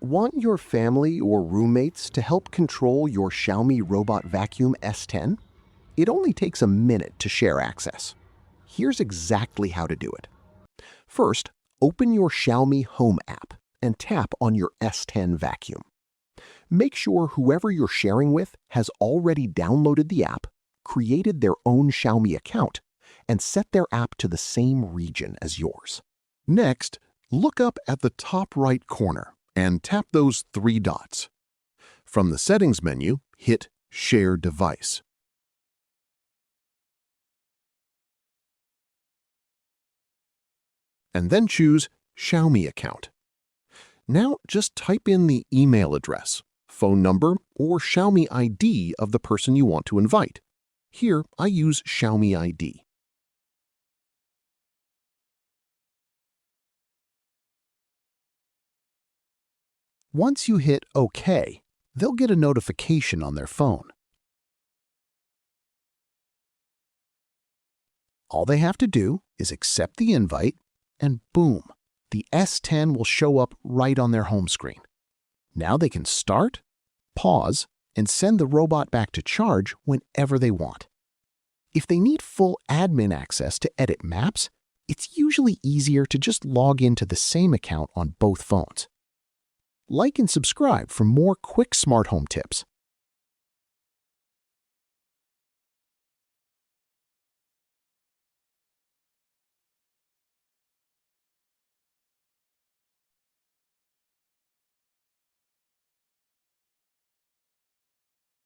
Want your family or roommates to help control your Xiaomi Robot Vacuum S10? It only takes a minute to share access. Here's exactly how to do it. First, open your Xiaomi Home app and tap on your S10 vacuum. Make sure whoever you're sharing with has already downloaded the app, created their own Xiaomi account, and set their app to the same region as yours. Next, look up at the top right corner and tap those three dots. From the Settings menu, hit Share Device. And then choose Xiaomi Account. Now just type in the email address, phone number, or Xiaomi ID of the person you want to invite. Here, I use Xiaomi ID. Once you hit OK, they'll get a notification on their phone. All they have to do is accept the invite, and boom, the S10 will show up right on their home screen. Now they can start, pause, and send the robot back to charge whenever they want. If they need full admin access to edit maps, it's usually easier to just log into the same account on both phones. Like and subscribe for more quick smart home tips.